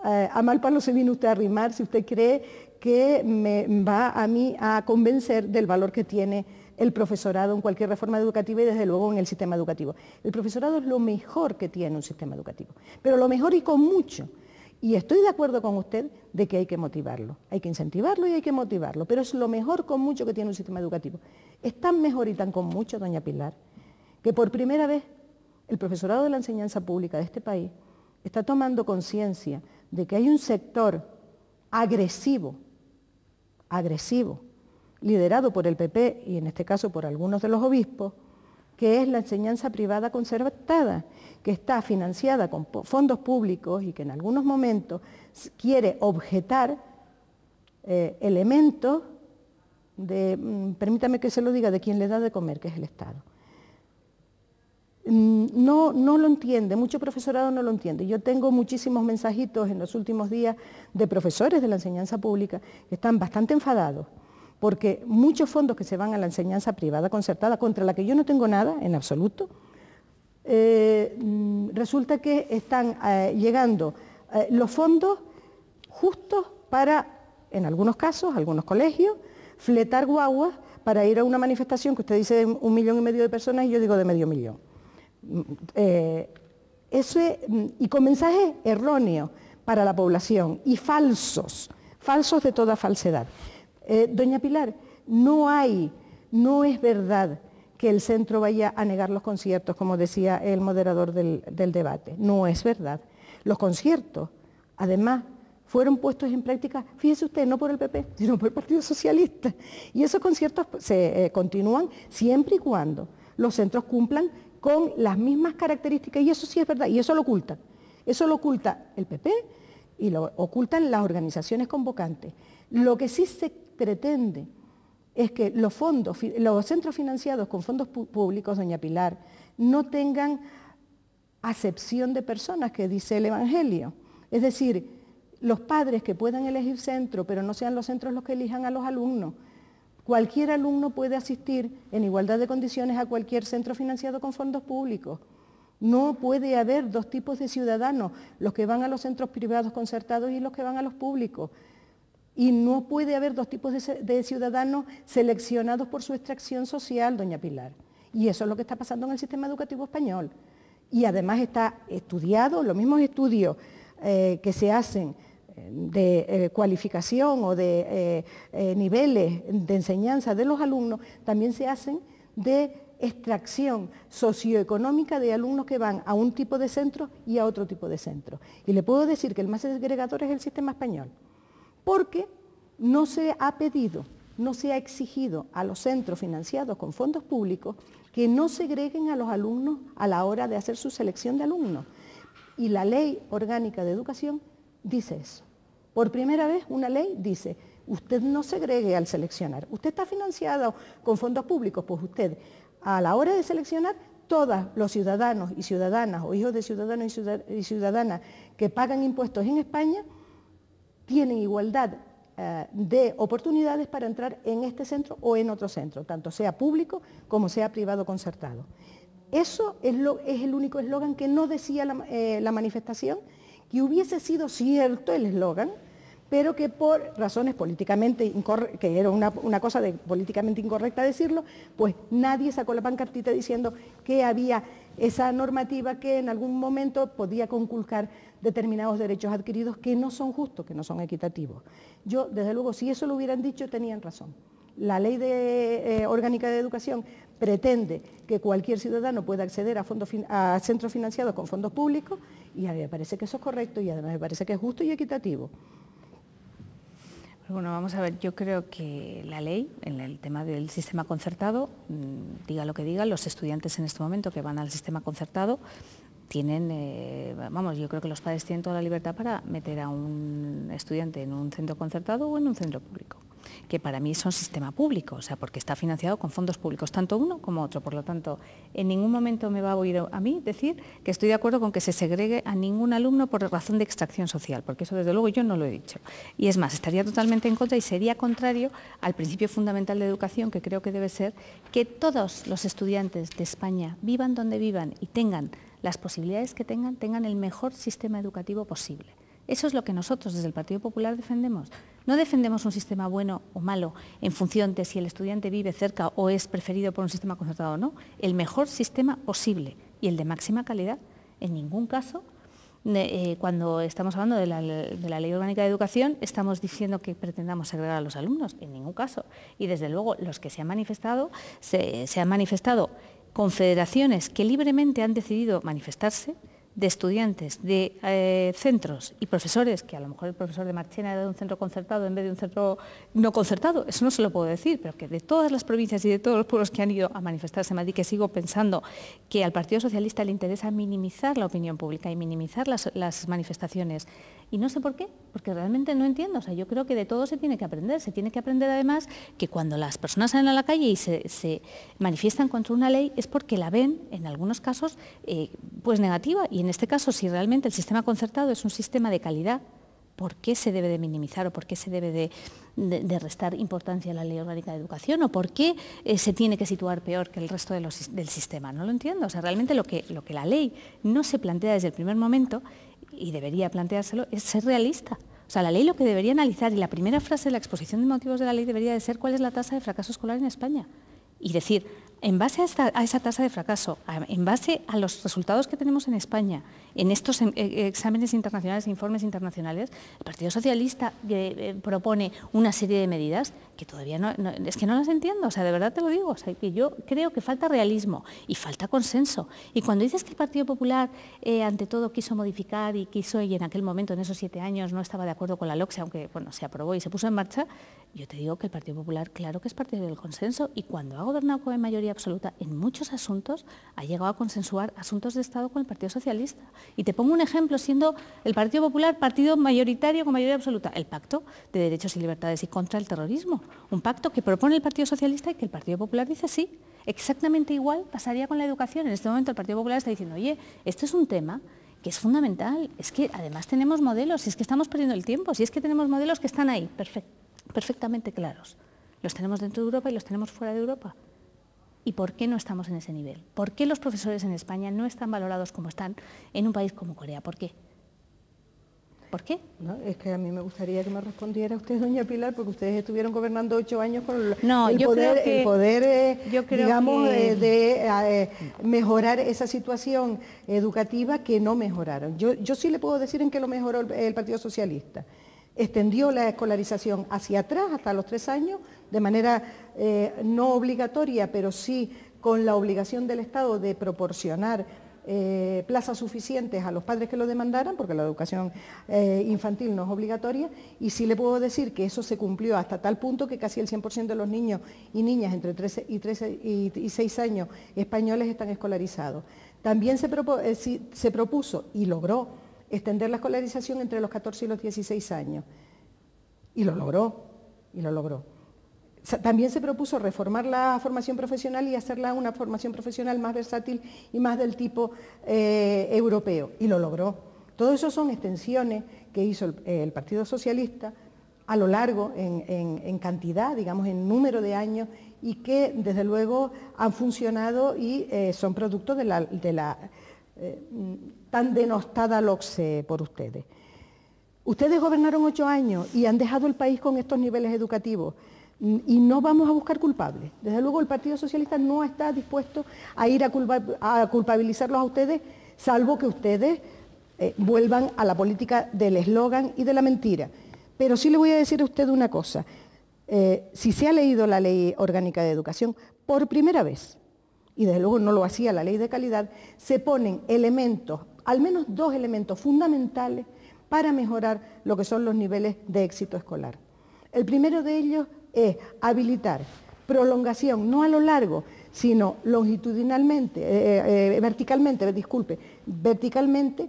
a mal palo se vino usted a arrimar si usted cree que me va a mí a convencer del valor que tiene el profesorado en cualquier reforma educativa y desde luego en el sistema educativo. El profesorado es lo mejor que tiene un sistema educativo, pero lo mejor y con mucho. Y estoy de acuerdo con usted de que hay que motivarlo, hay que incentivarlo y hay que motivarlo, pero es lo mejor con mucho que tiene un sistema educativo. Es tan mejor y tan con mucho, doña Pilar, que por primera vez el profesorado de la enseñanza pública de este país está tomando conciencia de que hay un sector agresivo, liderado por el PP y en este caso por algunos de los obispos, que es la enseñanza privada concertada, que está financiada con fondos públicos y que en algunos momentos quiere objetar elementos de, permítame que se lo diga, de quien le da de comer, que es el Estado. No lo entiende, mucho profesorado no lo entiende. Yo tengo muchísimos mensajitos en los últimos días de profesores de la enseñanza pública que están bastante enfadados, porque muchos fondos que se van a la enseñanza privada concertada, contra la que yo no tengo nada en absoluto, resulta que están llegando los fondos justos para, en algunos casos, algunos colegios, fletar guaguas para ir a una manifestación que usted dice de 1,5 millones de personas y yo digo de medio millón. Y con mensajes erróneos para la población y falsos de toda falsedad. Doña Pilar, no es verdad que el centro vaya a negar los conciertos, como decía el moderador del debate. No es verdad. Los conciertos, además, fueron puestos en práctica, fíjese usted, no por el PP, sino por el Partido Socialista. Y esos conciertos se continúan siempre y cuando los centros cumplan con las mismas características, y eso sí es verdad, y eso lo ocultan. Eso lo oculta el PP y lo ocultan las organizaciones convocantes. Lo que sí se pretende es que los centros financiados con fondos públicos, doña Pilar, no tengan acepción de personas, que dice el Evangelio. Es decir, los padres que puedan elegir centro, pero no sean los centros los que elijan a los alumnos. Cualquier alumno puede asistir en igualdad de condiciones a cualquier centro financiado con fondos públicos. No puede haber dos tipos de ciudadanos, los que van a los centros privados concertados y los que van a los públicos. Y no puede haber dos tipos de ciudadanos seleccionados por su extracción social, doña Pilar. Y eso es lo que está pasando en el sistema educativo español. Y además está estudiado, los mismos estudios que se hacen de cualificación o de niveles de enseñanza de los alumnos, también se hacen de extracción socioeconómica de alumnos que van a un tipo de centro y a otro tipo de centro. Y le puedo decir que el más segregador es el sistema español, porque no se ha pedido, no se ha exigido a los centros financiados con fondos públicos que no segreguen a los alumnos a la hora de hacer su selección de alumnos. Y la Ley Orgánica de Educación dice eso. Por primera vez una ley dice, usted no segregue al seleccionar. Usted está financiado con fondos públicos, pues usted, a la hora de seleccionar, todos los ciudadanos y ciudadanas o hijos de ciudadanos y ciudadanas que pagan impuestos en España tienen igualdad de oportunidades para entrar en este centro o en otro centro, tanto sea público como sea privado concertado. Eso es el único eslogan que no decía la manifestación, que hubiese sido cierto el eslogan, pero que por razones políticamente incorrectas, que era una cosa políticamente incorrecta decirlo, pues nadie sacó la pancartita diciendo que había esa normativa que en algún momento podía conculcar determinados derechos adquiridos que no son justos, que no son equitativos. Yo, desde luego, si eso lo hubieran dicho, tenían razón. La Ley Orgánica de Educación pretende que cualquier ciudadano pueda acceder a centros financiados con fondos públicos, y a mí me parece que eso es correcto y además me parece que es justo y equitativo. Bueno, vamos a ver, yo creo que la ley, en el tema del sistema concertado, diga lo que diga, los estudiantes en este momento que van al sistema concertado tienen, yo creo que los padres tienen toda la libertad para meter a un estudiante en un centro concertado o en un centro público, que para mí son sistema público, o sea, porque está financiado con fondos públicos, tanto uno como otro. Por lo tanto, en ningún momento me va a oír a mí decir que estoy de acuerdo con que se segregue a ningún alumno por razón de extracción social, porque eso desde luego yo no lo he dicho. Y es más, estaría totalmente en contra y sería contrario al principio fundamental de educación, que creo que debe ser que todos los estudiantes de España, vivan donde vivan y tengan las posibilidades que tengan el mejor sistema educativo posible. Eso es lo que nosotros desde el Partido Popular defendemos. No defendemos un sistema bueno o malo en función de si el estudiante vive cerca o es preferido por un sistema concertado o no. El mejor sistema posible y el de máxima calidad. En ningún caso, cuando estamos hablando de la Ley Orgánica de Educación, estamos diciendo que pretendamos segregar a los alumnos. En ningún caso. Y desde luego los que se han manifestado, se han manifestado confederaciones que libremente han decidido manifestarse, de estudiantes, de centros y profesores, que a lo mejor el profesor de Marchena era de un centro concertado en vez de un centro no concertado, eso no se lo puedo decir, pero que de todas las provincias y de todos los pueblos que han ido a manifestarse en Madrid, que sigo pensando que al Partido Socialista le interesa minimizar la opinión pública y minimizar las manifestaciones. Y no sé por qué, porque realmente no entiendo. O sea, yo creo que de todo se tiene que aprender. Se tiene que aprender además que cuando las personas salen a la calle y se manifiestan contra una ley es porque la ven, en algunos casos, pues negativa. Y en este caso, si realmente el sistema concertado es un sistema de calidad, ¿por qué se debe de minimizar o por qué se debe de restar importancia a la Ley Orgánica de Educación o por qué se tiene que situar peor que el resto del sistema? No lo entiendo. O sea, realmente lo que la ley no se plantea desde el primer momento y debería planteárselo, es ser realista. O sea, la ley lo que debería analizar, y la primera frase de la exposición de motivos de la ley debería de ser cuál es la tasa de fracaso escolar en España. Y decir, en base a esa tasa de fracaso, en base a los resultados que tenemos en España, en estos exámenes internacionales e informes internacionales, el Partido Socialista propone una serie de medidas que todavía es que no las entiendo, o sea, de verdad te lo digo, o sea, que yo creo que falta realismo y falta consenso. Y cuando dices que el Partido Popular, ante todo, quiso modificar y en aquel momento, en esos 7 años, no estaba de acuerdo con la LOCSE, aunque bueno, se aprobó y se puso en marcha, yo te digo que el Partido Popular, claro que es partidario del consenso, y cuando ha gobernado con mayoría absoluta en muchos asuntos, ha llegado a consensuar asuntos de Estado con el Partido Socialista. Y te pongo un ejemplo, siendo el Partido Popular partido mayoritario con mayoría absoluta, el Pacto de Derechos y Libertades y contra el Terrorismo, un pacto que propone el Partido Socialista y que el Partido Popular dice sí. Exactamente igual pasaría con la educación. En este momento el Partido Popular está diciendo, oye, esto es un tema que es fundamental, es que además tenemos modelos, si es que estamos perdiendo el tiempo, si es que tenemos modelos que están ahí, perfectamente claros. Los tenemos dentro de Europa y los tenemos fuera de Europa. ¿Y por qué no estamos en ese nivel? ¿Por qué los profesores en España no están valorados como están en un país como Corea? ¿Por qué? ¿Por qué? No, es que a mí me gustaría que me respondiera usted, doña Pilar, porque ustedes estuvieron gobernando 8 años con el poder, digamos, de mejorar esa situación educativa que no mejoraron. Yo sí le puedo decir en qué lo mejoró el Partido Socialista. Extendió la escolarización hacia atrás, hasta los 3 años, de manera no obligatoria, pero sí con la obligación del Estado de proporcionar plazas suficientes a los padres que lo demandaran, porque la educación infantil no es obligatoria, y sí le puedo decir que eso se cumplió hasta tal punto que casi el 100% de los niños y niñas entre 13 y 6 años españoles están escolarizados. También se propuso y logró extender la escolarización entre los 14 y los 16 años, y lo logró. También se propuso reformar la formación profesional y hacerla una formación profesional más versátil y más del tipo europeo, y lo logró. Todo eso son extensiones que hizo el Partido Socialista a lo largo, en cantidad, digamos, en número de años, y que desde luego han funcionado y son producto de la tan denostada LOCSE por ustedes. Ustedes gobernaron 8 años y han dejado el país con estos niveles educativos. Y no vamos a buscar culpables. Desde luego el Partido Socialista no está dispuesto a ir a culpabilizarlos a ustedes, salvo que ustedes vuelvan a la política del eslogan y de la mentira. Pero sí le voy a decir a usted una cosa. Si se ha leído la Ley Orgánica de Educación, por primera vez, y desde luego no lo hacía la Ley de Calidad, se ponen elementos, al menos 2 elementos fundamentales para mejorar lo que son los niveles de éxito escolar. El primero de ellos es habilitar prolongación, no a lo largo, sino longitudinalmente, verticalmente,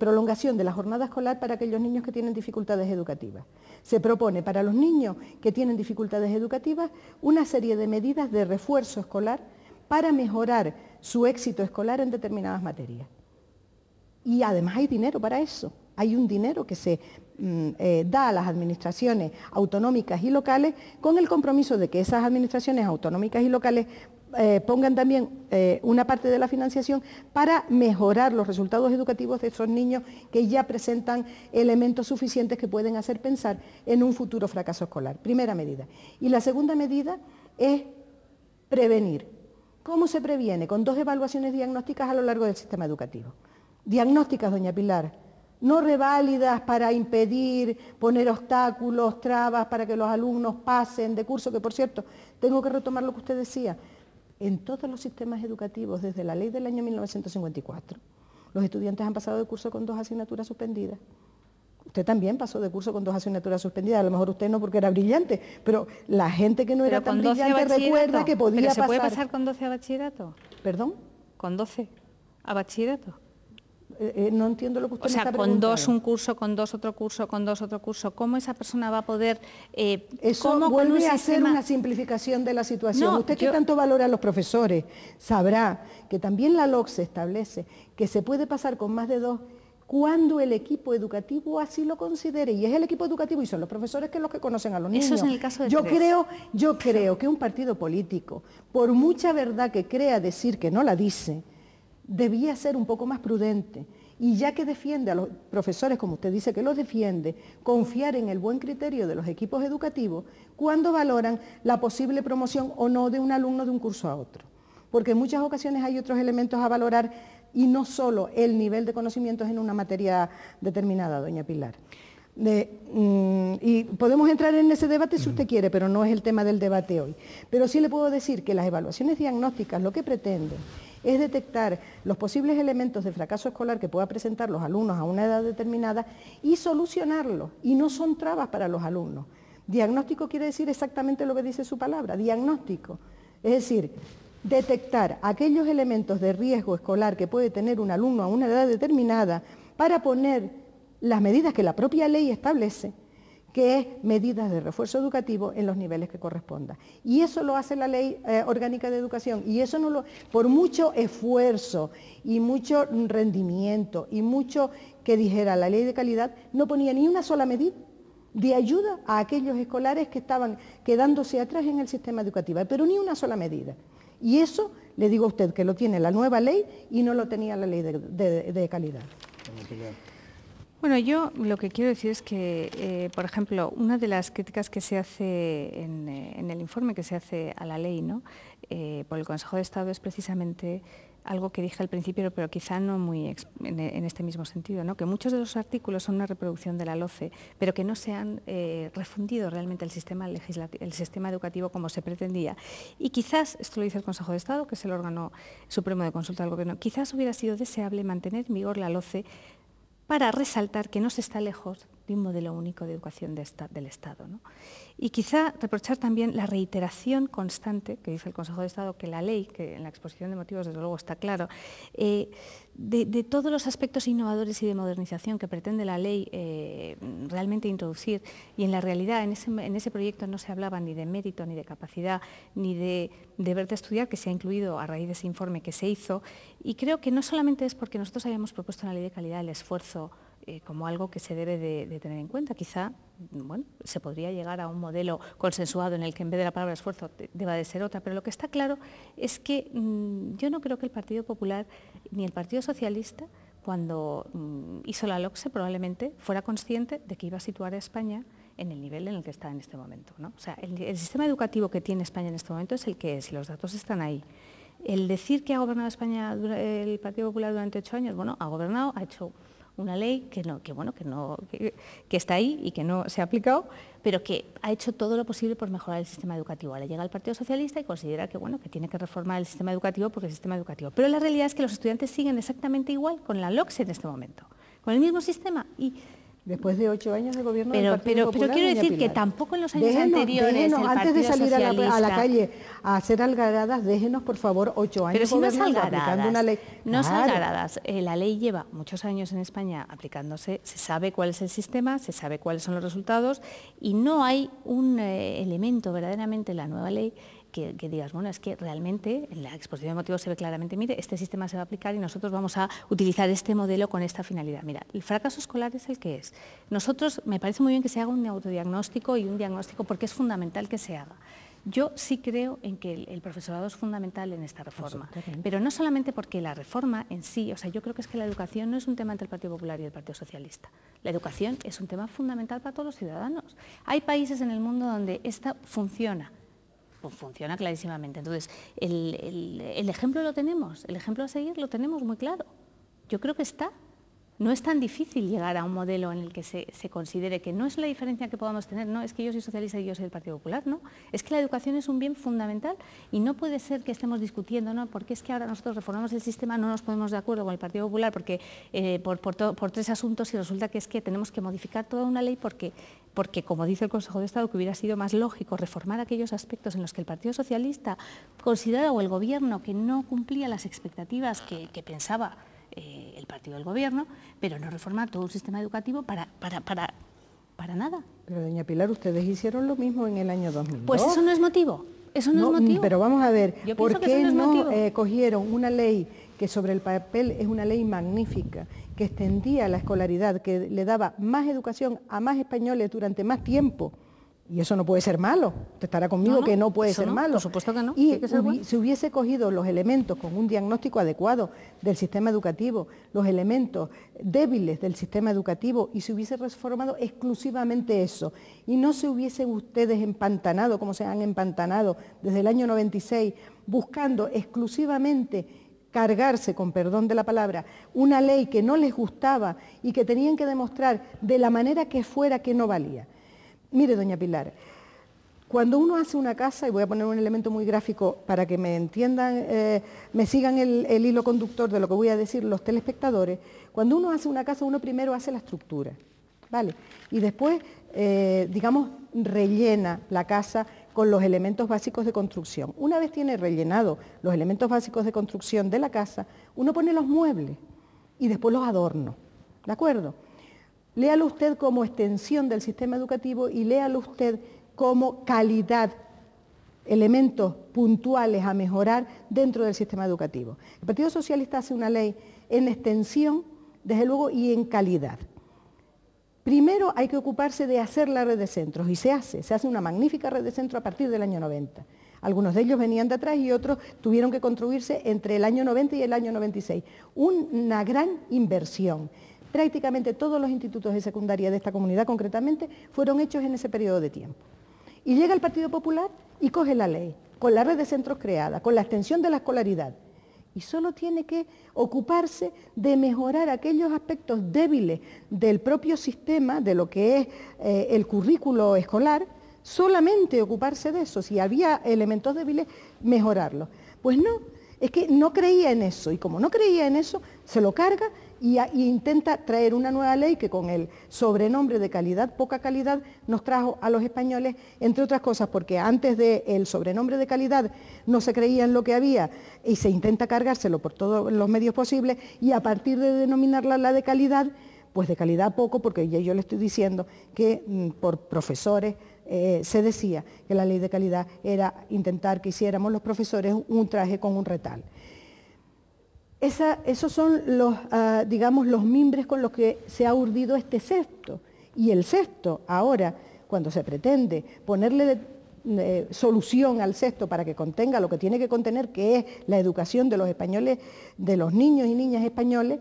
prolongación de la jornada escolar para aquellos niños que tienen dificultades educativas. Se propone para los niños que tienen dificultades educativas una serie de medidas de refuerzo escolar para mejorar su éxito escolar en determinadas materias. Y además hay dinero para eso. Hay un dinero que se da a las administraciones autonómicas y locales, con el compromiso de que esas administraciones autonómicas y locales pongan también una parte de la financiación para mejorar los resultados educativos de esos niños que ya presentan elementos suficientes que pueden hacer pensar en un futuro fracaso escolar. Primera medida. Y la segunda medida es prevenir. ¿Cómo se previene? Con 2 evaluaciones diagnósticas a lo largo del sistema educativo. Diagnósticas, doña Pilar, no reválidas para impedir, poner obstáculos, trabas para que los alumnos pasen de curso, que por cierto, tengo que retomar lo que usted decía, en todos los sistemas educativos, desde la ley del año 1954, los estudiantes han pasado de curso con 2 asignaturas suspendidas. Usted también pasó de curso con 2 asignaturas suspendidas, a lo mejor usted no porque era brillante, pero la gente que no era tan brillante recuerda que podía pasar. ¿Pero se puede pasar con 12 a bachillerato? ¿Perdón? ¿Con 12 a bachillerato? No entiendo lo que usted me está preguntando. O sea, con 2 un curso, con 2 otro curso, con 2 otro curso. ¿Cómo esa persona va a poder...? Eso vuelve a ser una simplificación de la situación. No, usted que tanto valora a los profesores sabrá que también la LOCSE establece que se puede pasar con más de 2 cuando el equipo educativo así lo considere, y es el equipo educativo y son los profesores que los que conocen a los niños. Eso es en el caso de yo creo que un partido político, por mucha verdad que crea decir que no la dice, debía ser un poco más prudente, y ya que defiende a los profesores, como usted dice que los defiende, confiar en el buen criterio de los equipos educativos cuando valoran la posible promoción o no de un alumno de un curso a otro. porque en muchas ocasiones hay otros elementos a valorar y no solo el nivel de conocimientos en una materia determinada, doña Pilar. Y podemos entrar en ese debate si usted quiere, pero no es el tema del debate hoy. Pero sí le puedo decir que las evaluaciones diagnósticas lo que pretenden es detectar los posibles elementos de fracaso escolar que puedan presentar los alumnos a una edad determinada y solucionarlos, y no son trabas para los alumnos. Diagnóstico quiere decir exactamente lo que dice su palabra, diagnóstico. Es decir, detectar aquellos elementos de riesgo escolar que puede tener un alumno a una edad determinada para poner las medidas que la propia ley establece, que es medidas de refuerzo educativo en los niveles que corresponda. Y eso lo hace la Ley Orgánica de Educación, y eso no lo, por mucho esfuerzo y mucho rendimiento y mucho que dijera la Ley de Calidad, no ponía ni una sola medida de ayuda a aquellos escolares que estaban quedándose atrás en el sistema educativo, pero ni una sola medida. Y eso, le digo a usted, que lo tiene la nueva ley y no lo tenía la Ley de Calidad. Bueno, yo lo que quiero decir es que, por ejemplo, una de las críticas que se hace en el informe que se hace a la ley, ¿no?, por el Consejo de Estado, es precisamente algo que dije al principio, pero quizá no muy en este mismo sentido, ¿no?, que muchos de los artículos son una reproducción de la LOCE, pero que no se han refundido realmente el sistema educativo como se pretendía. Y quizás, esto lo dice el Consejo de Estado, que es el órgano supremo de consulta del Gobierno, quizás hubiera sido deseable mantener en vigor la LOCE para resaltar que no se está lejos de un modelo único de educación del Estado, ¿no? Y quizá reprochar también la reiteración constante, que dice el Consejo de Estado, que la ley, que en la exposición de motivos desde luego está claro, de todos los aspectos innovadores y de modernización que pretende la ley realmente introducir, y en la realidad en ese proyecto no se hablaba ni de mérito, ni de capacidad, ni de deber de estudiar, que se ha incluido a raíz de ese informe que se hizo, y creo que no solamente es porque nosotros hayamos propuesto en la Ley de Calidad el esfuerzo como algo que se debe de tener en cuenta. Quizá, bueno, se podría llegar a un modelo consensuado en el que en vez de la palabra esfuerzo deba de ser otra, pero lo que está claro es que yo no creo que el Partido Popular ni el Partido Socialista, cuando hizo la LOCSE, probablemente fuera consciente de que iba a situar a España en el nivel en el que está en este momento, ¿no? O sea, el sistema educativo que tiene España en este momento es el que es, y los datos están ahí. El decir que ha gobernado España el Partido Popular durante 8 años, bueno, ha gobernado, ha hecho una ley que está ahí y que no se ha aplicado, pero que ha hecho todo lo posible por mejorar el sistema educativo. Ahora llega el Partido Socialista y considera que, bueno, que tiene que reformar el sistema educativo porque el sistema educativo. Pero la realidad es que los estudiantes siguen exactamente igual con la LOCSE en este momento, con el mismo sistema. Y después de 8 años de gobierno del Partido Popular, pero quiero decir que tampoco en los años anteriores el antes de salir Socialista, a la calle a hacer algaradas, déjenos por favor 8 años pero si no es aplicando una ley. No es algaradas. La ley lleva muchos años en España aplicándose, se sabe cuál es el sistema, se sabe cuáles son los resultados, y no hay un elemento verdaderamente en la nueva ley que digas, bueno, es que realmente en la exposición de motivos se ve claramente, mire, este sistema se va a aplicar y nosotros vamos a utilizar este modelo con esta finalidad. Mira, el fracaso escolar es el que es. Nosotros, me parece muy bien que se haga un autodiagnóstico y un diagnóstico porque es fundamental que se haga. Yo sí creo en que el profesorado es fundamental en esta reforma, pero no solamente porque la reforma en sí, o sea, yo creo que es que la educación no es un tema entre el Partido Popular y el Partido Socialista. La educación es un tema fundamental para todos los ciudadanos. Hay países en el mundo donde esta funciona. Pues funciona clarísimamente. Entonces, el ejemplo lo tenemos, el ejemplo a seguir lo tenemos muy claro. Yo creo que está. No es tan difícil llegar a un modelo en el que se considere que no es la diferencia que podamos tener, no, es que yo soy socialista y yo soy del Partido Popular, no. Es que la educación es un bien fundamental y no puede ser que estemos discutiendo, ¿no?, porque es que ahora nosotros reformamos el sistema, no nos ponemos de acuerdo con el Partido Popular porque, por 3 asuntos, y resulta que es que tenemos que modificar toda una ley porque, como dice el Consejo de Estado, que hubiera sido más lógico reformar aquellos aspectos en los que el Partido Socialista consideraba, o el Gobierno, que no cumplía las expectativas que pensaba el partido del Gobierno, pero no reformar todo un sistema educativo para nada. Pero, doña Pilar, ustedes hicieron lo mismo en el año 2002. Pues eso no es motivo, eso no es motivo. Pero vamos a ver, ¿por qué no es cogieron una ley que sobre el papel es una ley magnífica, que extendía la escolaridad, que le daba más educación a más españoles durante más tiempo, Y eso no puede ser malo. Usted estará conmigo que no puede ser malo. Por supuesto que no. Y si hubiese cogido los elementos con un diagnóstico adecuado del sistema educativo, los elementos débiles del sistema educativo, y se hubiese reformado exclusivamente eso, y no se hubiesen ustedes empantanado como se han empantanado desde el año 96, buscando exclusivamente cargarse, con perdón de la palabra, una ley que no les gustaba y que tenían que demostrar de la manera que fuera que no valía. Mire, doña Pilar, cuando uno hace una casa, y voy a poner un elemento muy gráfico para que me entiendan, me sigan el hilo conductor de lo que voy a decir los telespectadores, cuando uno hace una casa, uno primero hace la estructura, ¿vale? Y después, digamos, rellena la casa con los elementos básicos de construcción. Una vez tiene rellenado los elementos básicos de construcción de la casa, uno pone los muebles y después los adornos, ¿de acuerdo? Léalo usted como extensión del sistema educativo y léalo usted como calidad, elementos puntuales a mejorar dentro del sistema educativo. El Partido Socialista hace una ley en extensión, desde luego, y en calidad. Primero hay que ocuparse de hacer la red de centros, y se hace una magnífica red de centros a partir del año 90. Algunos de ellos venían de atrás y otros tuvieron que construirse entre el año 90 y el año 96. Una gran inversión. Prácticamente todos los institutos de secundaria de esta comunidad, concretamente, fueron hechos en ese periodo de tiempo. Y llega el Partido Popular y coge la ley, con la red de centros creada, con la extensión de la escolaridad, y solo tiene que ocuparse de mejorar aquellos aspectos débiles del propio sistema, de lo que es el currículo escolar, solamente ocuparse de eso. Si había elementos débiles, mejorarlos. Pues no, es que no creía en eso, y como no creía en eso, se lo carga y intenta traer una nueva ley que con el sobrenombre de calidad, poca calidad, nos trajo a los españoles, entre otras cosas, porque antes del sobrenombre de calidad no se creía en lo que había y se intenta cargárselo por todos los medios posibles, y a partir de denominarla la de calidad, pues de calidad poco, porque ya yo le estoy diciendo que por profesores se decía que la ley de calidad era intentar que hiciéramos los profesores un traje con un retal. Esos son digamos, los mimbres con los que se ha urdido este sexto. Y el sexto, ahora, cuando se pretende ponerle solución al sexto para que contenga lo que tiene que contener, que es la educación de los españoles, de los niños y niñas españoles,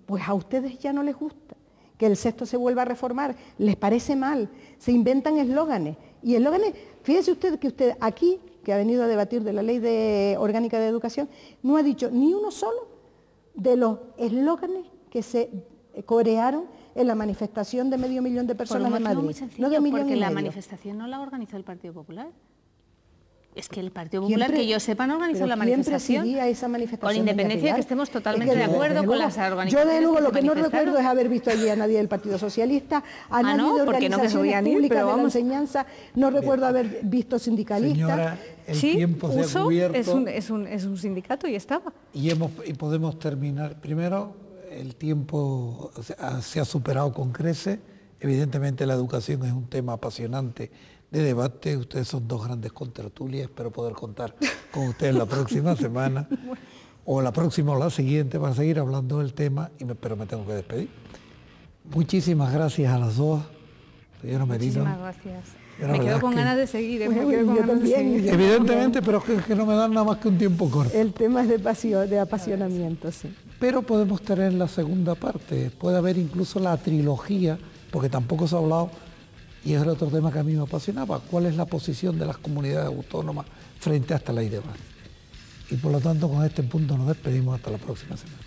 pues a ustedes ya no les gusta que el sexto se vuelva a reformar, les parece mal, se inventan eslóganes. Y eslóganes, fíjese usted que usted aquí, que ha venido a debatir de la Ley Orgánica de Educación, no ha dicho ni uno solo de los eslóganes que se corearon en la manifestación de 500.000 de personas de Madrid. Muy sencillo, porque la manifestación no la organizó el Partido Popular. Es que el Partido Popular, que yo sepa, no organizó la manifestación. Esa manifestación, con independencia de que estemos totalmente de acuerdo con las organizaciones. Yo de luego lo que no recuerdo es haber visto allí a nadie del Partido Socialista, a nadie de organizaciones públicas de la enseñanza, no recuerdo haber visto sindicalistas. Señora, el tiempo se ha cubierto. Es un sindicato y estaba. Y podemos terminar. Primero, el tiempo se ha superado con creces. Evidentemente la educación es un tema apasionante de debate. Ustedes son dos grandes contertulias, espero poder contar con ustedes la próxima semana, o la próxima o la siguiente, para seguir hablando del tema, pero me tengo que despedir. Muchísimas gracias a las dos, señora Merino. Muchísimas gracias. Me quedo con ganas de seguir, Evidentemente, pero es que no me dan nada más que un tiempo corto. El tema es de pasión, de apasionamiento, sí. Pero podemos tener la segunda parte, puede haber incluso la trilogía, porque tampoco se ha hablado, y es otro tema que a mí me apasionaba, cuál es la posición de las comunidades autónomas frente a esta ley de base. Y por lo tanto, con este punto nos despedimos hasta la próxima semana.